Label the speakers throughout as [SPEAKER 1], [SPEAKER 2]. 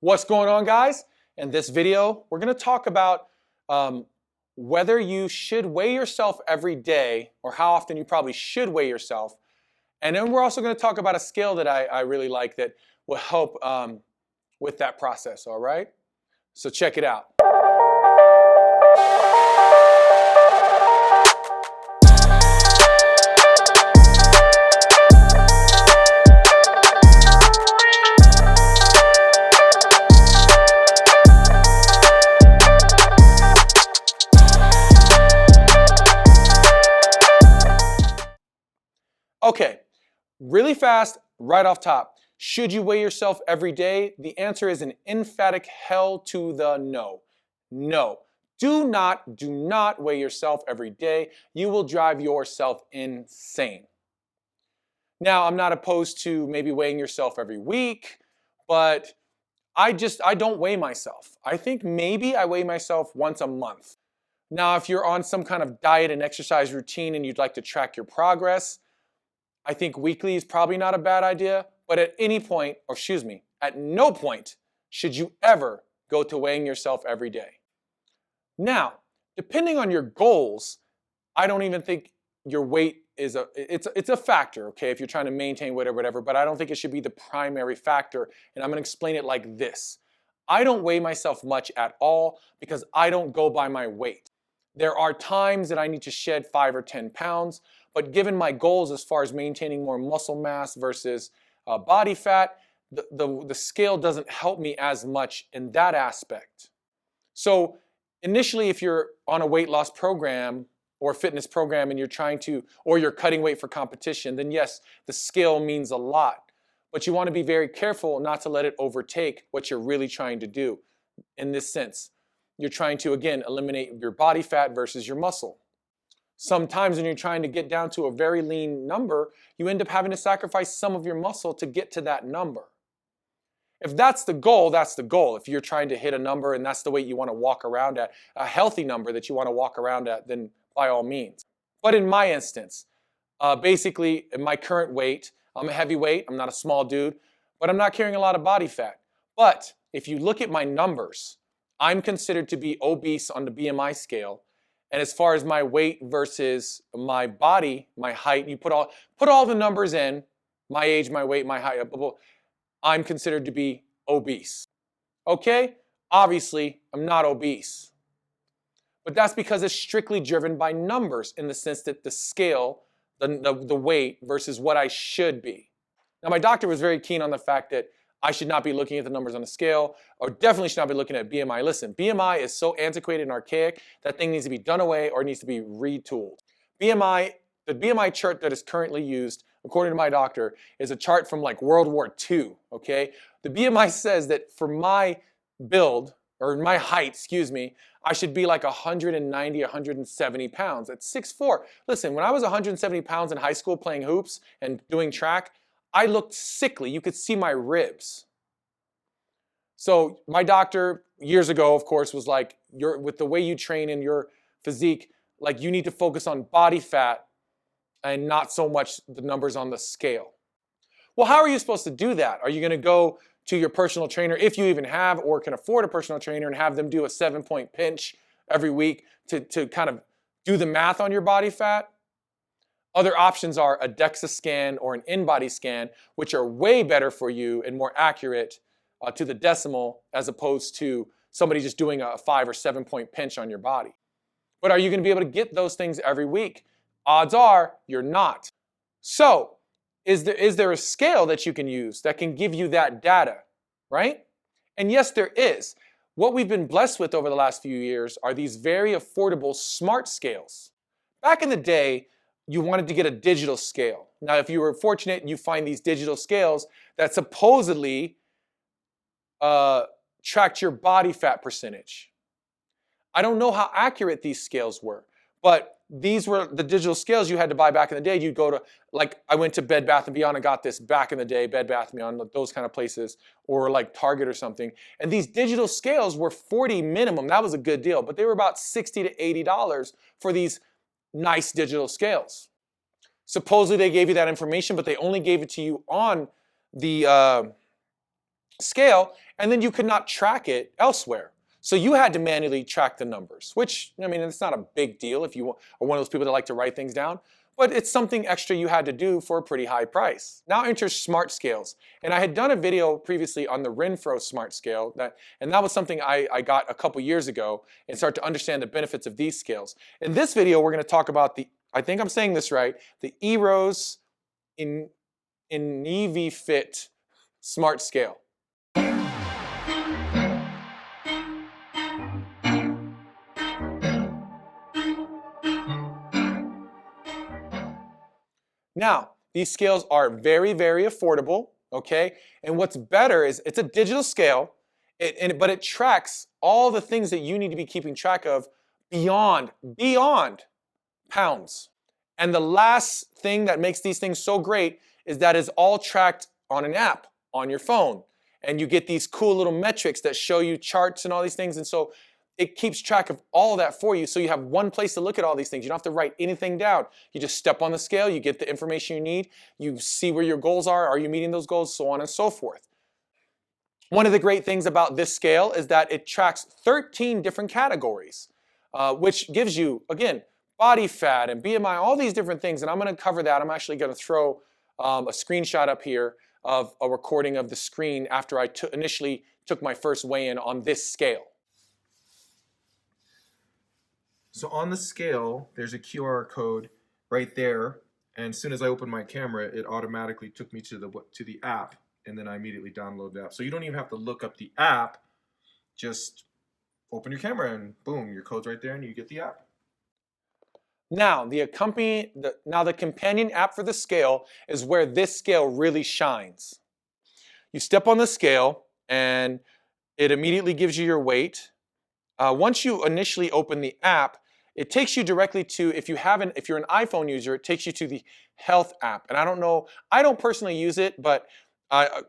[SPEAKER 1] What's going on, guys? In this video, we're going to talk about whether you should weigh yourself every day or how often you probably should weigh yourself. And then we're also going to talk about a scale that I really like that will help with that process, all right? So check it out. Okay, really fast, right off top. Should you weigh yourself every day? The answer is an emphatic hell to the no. No. Do not weigh yourself every day. You will drive yourself insane. Now, I'm not opposed to maybe weighing yourself every week, but I don't weigh myself. I think maybe I weigh myself once a month. Now, if you're on some kind of diet and exercise routine and you'd like to track your progress, I think weekly is probably not a bad idea, but at no point should you ever go to weighing yourself every day. Now, depending on your goals, I don't even think your weight is it's a factor, okay, if you're trying to maintain weight or whatever, but I don't think it should be the primary factor, and I'm going to explain it like this. I don't weigh myself much at all because I don't go by my weight. There are times that I need to shed 5 or 10 pounds, but given my goals as far as maintaining more muscle mass versus body fat, the scale doesn't help me as much in that aspect. So initially, if you're on a weight loss program or a fitness program and you're cutting weight for competition, then yes, the scale means a lot. But you want to be very careful not to let it overtake what you're really trying to do in this sense. You're trying to, again, eliminate your body fat versus your muscle. Sometimes when you're trying to get down to a very lean number, you end up having to sacrifice some of your muscle to get to that number. If that's the goal, that's the goal. If you're trying to hit a number and that's the weight you want to walk around at, a healthy number that you want to walk around at, then by all means. But in my instance, basically in my current weight, I'm a heavyweight, I'm not a small dude, but I'm not carrying a lot of body fat. But if you look at my numbers, I'm considered to be obese on the BMI scale. And as far as my weight versus my body, my height, you put all the numbers in, my age, my weight, my height, I'm considered to be obese. Okay? Obviously, I'm not obese. But that's because it's strictly driven by numbers in the sense that the scale, the weight versus what I should be. Now, my doctor was very keen on the fact that I should not be looking at the numbers on the scale, or definitely should not be looking at BMI. Listen, BMI is so antiquated and archaic, that thing needs to be done away or needs to be retooled. The BMI chart that is currently used, according to my doctor, is a chart from like World War II, okay? The BMI says that for my build, or my height, I should be like 190, 170 pounds at 6'4". Listen, when I was 170 pounds in high school playing hoops and doing track, I looked sickly. You could see my ribs. So my doctor years ago, of course, was like, with the way you train in your physique, like you need to focus on body fat and not so much the numbers on the scale. Well, how are you supposed to do that? Are you going to go to your personal trainer, if you even have or can afford a personal trainer, and have them do a 7-point pinch every week to kind of do the math on your body fat? Other options are a DEXA scan or an in-body scan, which are way better for you and more accurate to the decimal as opposed to somebody just doing a 5 or 7-point pinch on your body. But are you going to be able to get those things every week? Odds are you're not. So, is there a scale that you can use that can give you that data, right? And yes, there is. What we've been blessed with over the last few years are these very affordable smart scales. Back in the day, you wanted to get a digital scale. Now, if you were fortunate and you find these digital scales that supposedly tracked your body fat percentage. I don't know how accurate these scales were, but these were the digital scales you had to buy back in the day. You'd go to, like, I went to Bed Bath & Beyond and got this back in the day, Bed Bath & Beyond, those kind of places, or like Target or something. And these digital scales were $40 minimum. That was a good deal, but they were about $60 to $80 for these nice digital scales. Supposedly they gave you that information, but they only gave it to you on the scale, and then you could not track it elsewhere. So you had to manually track the numbers, which, I mean, it's not a big deal if you are one of those people that like to write things down, but it's something extra you had to do for a pretty high price. Now enter smart scales. And I had done a video previously on the Renfro smart scale, and that was something I got a couple years ago and start to understand the benefits of these scales. In this video, we're gonna talk about I think I'm saying this right, the Eros INEVIFIT Smart Scale. Now, these scales are very, very affordable, okay? And what's better is it's a digital scale, but it tracks all the things that you need to be keeping track of beyond pounds. And the last thing that makes these things so great is that it's all tracked on an app on your phone. And you get these cool little metrics that show you charts and all these things. And so it keeps track of all of that for you. So you have one place to look at all these things. You don't have to write anything down. You just step on the scale, you get the information you need, you see where your goals are you meeting those goals, so on and so forth. One of the great things about this scale is that it tracks 13 different categories, which gives you, again, body fat and BMI, all these different things. And I'm going to cover that. I'm actually going to throw a screenshot up here of a recording of the screen after I initially took my first weigh-in on this scale.
[SPEAKER 2] So on the scale, there's a QR code right there, and as soon as I opened my camera, it automatically took me to the app, and then I immediately download the app. So you don't even have to look up the app, just open your camera and boom, your code's right there and you get the app.
[SPEAKER 1] Now, the companion app for the scale is where this scale really shines. You step on the scale and it immediately gives you your weight. Once you initially open the app, it takes you directly to, if you're an iPhone user, it takes you to the health app. And I don't personally use it, but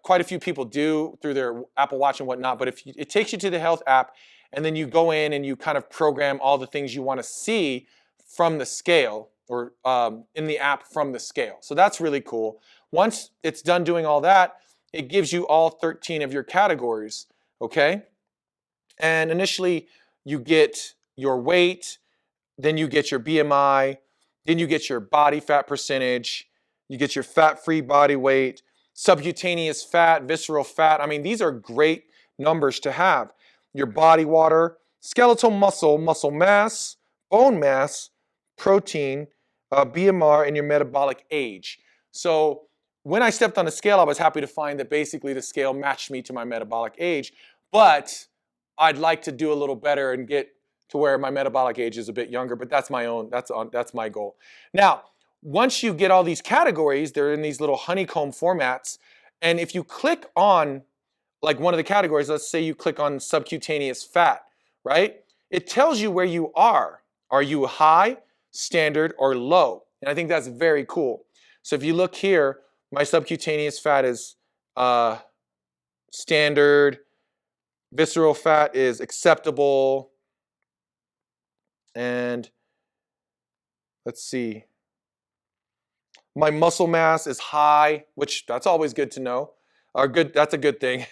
[SPEAKER 1] quite a few people do through their Apple Watch and whatnot. But it takes you to the health app, and then you go in and you kind of program all the things you want to see from the scale, or in the app from the scale. So that's really cool. Once it's done doing all that, it gives you all 13 of your categories, okay? And initially, you get your weight, then you get your BMI, then you get your body fat percentage, you get your fat-free body weight, subcutaneous fat, visceral fat. I mean, these are great numbers to have. Your body water, skeletal muscle, muscle mass, bone mass, protein, BMR, and your metabolic age. So when I stepped on the scale, I was happy to find that basically the scale matched me to my metabolic age, but I'd like to do a little better and get to where my metabolic age is a bit younger, but that's my goal. Now, once you get all these categories, they're in these little honeycomb formats, and if you click on like one of the categories, let's say you click on subcutaneous fat, right? It tells you where you are. Are you high, standard, or low? And I think that's very cool. So if you look here, my subcutaneous fat is standard, visceral fat is acceptable, and let's see, my muscle mass is high, which that's always good to know. That's a good thing.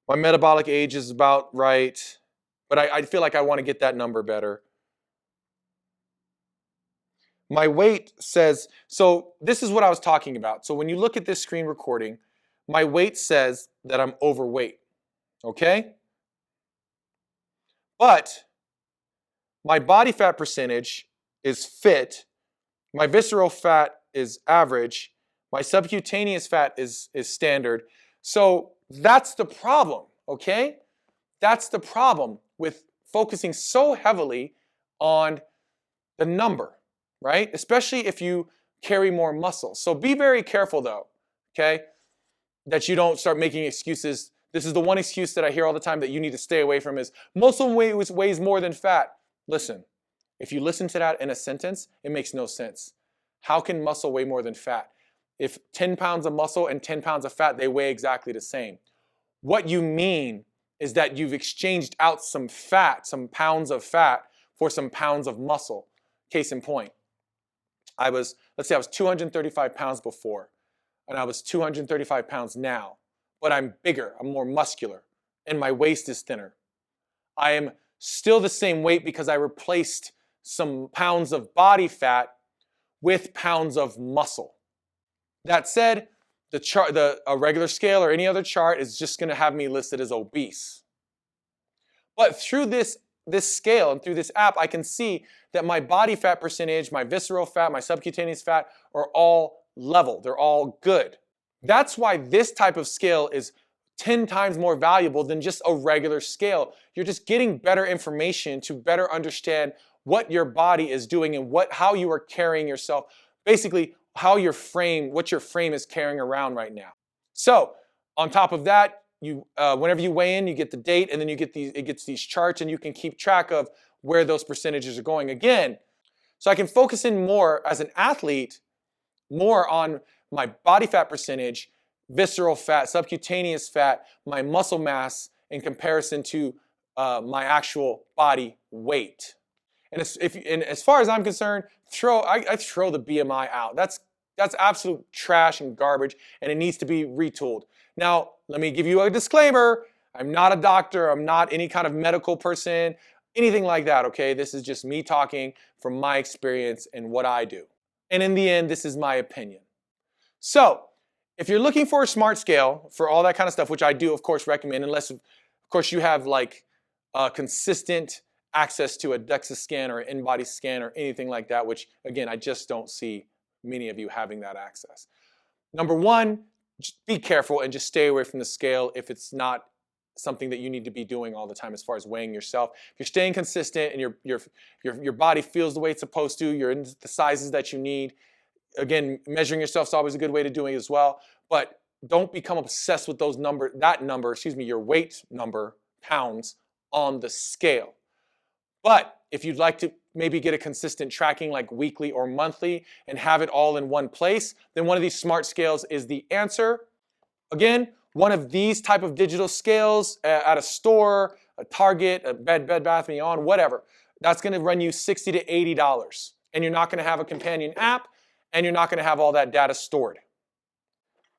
[SPEAKER 1] My metabolic age is about right, but I feel like I want to get that number better. My weight says, so this is what I was talking about. So when you look at this screen recording, my weight says that I'm overweight, okay? But my body fat percentage is fit, my visceral fat is average, my subcutaneous fat is standard. So that's the problem, okay? That's the problem with focusing so heavily on the number, right? Especially if you carry more muscle. So be very careful though, okay? That you don't start making excuses. This is the one excuse that I hear all the time that you need to stay away from is muscle weighs more than fat. Listen, if you listen to that in a sentence, it makes no sense. How can muscle weigh more than fat? If 10 pounds of muscle and 10 pounds of fat, they weigh exactly the same. What you mean is that you've exchanged out some fat, some pounds of fat, for some pounds of muscle. Case in point, let's say I was 235 pounds before. and I was 235 pounds now, but I'm bigger, I'm more muscular, and my waist is thinner. I am still the same weight because I replaced some pounds of body fat with pounds of muscle. That said, a regular scale or any other chart is just going to have me listed as obese. But through this scale and through this app, I can see that my body fat percentage, my visceral fat, my subcutaneous fat are all level. They're all good. That's why this type of scale is 10 times more valuable than just a regular scale. You're just getting better information to better understand what your body is doing and how you are carrying yourself. Basically, what your frame is carrying around right now. So, on top of that, whenever you weigh in, you get the date, and then it gets these charts, and you can keep track of where those percentages are going. Again, so I can focus in more as an athlete, more on my body fat percentage, visceral fat, subcutaneous fat, my muscle mass in comparison to my actual body weight. And as far as I'm concerned, I throw the BMI out. That's absolute trash and garbage, and it needs to be retooled. Now, let me give you a disclaimer. I'm not a doctor. I'm not any kind of medical person, anything like that, okay? This is just me talking from my experience and what I do. And in the end, this is my opinion. So, if you're looking for a smart scale for all that kind of stuff, which I do, of course, recommend, unless, of course, you have like consistent access to a DEXA scan or an in-body scan or anything like that, which, again, I just don't see many of you having that access. Number one, just be careful and just stay away from the scale if it's not something that you need to be doing all the time as far as weighing yourself. If you're staying consistent and your body feels the way it's supposed to, you're in the sizes that you need, again, measuring yourself is always a good way to do it as well, but don't become obsessed with your weight number, pounds, on the scale. But if you'd like to maybe get a consistent tracking like weekly or monthly and have it all in one place, then one of these smart scales is the answer. Again, one of these type of digital scales at a store, a Target, a Bed Bath & Beyond, whatever, that's going to run you $60 to $80. And you're not going to have a companion app, and you're not going to have all that data stored.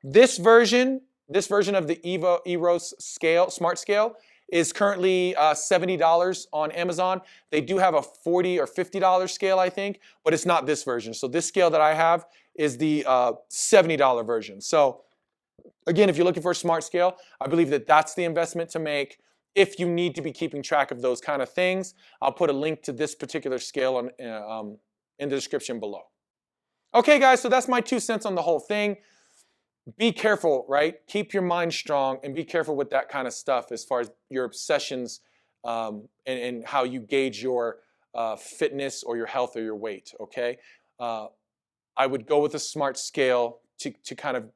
[SPEAKER 1] This version of the Eros scale, smart scale, is currently $70 on Amazon. They do have a $40 or $50 scale, I think, but it's not this version. So this scale that I have is the $70 version. So again, if you're looking for a smart scale, I believe that that's the investment to make if you need to be keeping track of those kind of things. I'll put a link to this particular scale in the description below. Okay, guys, so that's my 2 cents on the whole thing. Be careful, right? Keep your mind strong and be careful with that kind of stuff as far as your obsessions and how you gauge your fitness or your health or your weight, okay? I would go with a smart scale to kind of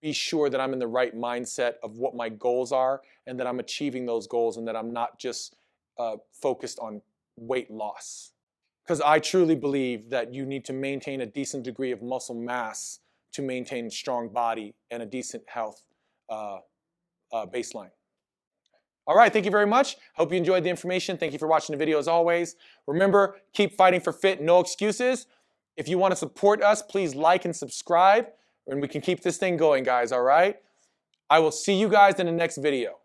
[SPEAKER 1] be sure that I'm in the right mindset of what my goals are and that I'm achieving those goals and that I'm not just focused on weight loss. Because I truly believe that you need to maintain a decent degree of muscle mass to maintain a strong body and a decent health baseline. All right, thank you very much. Hope you enjoyed the information. Thank you for watching the video as always. Remember, keep fighting for fit, no excuses. If you want to support us, please like and subscribe, and we can keep this thing going, guys, all right? I will see you guys in the next video.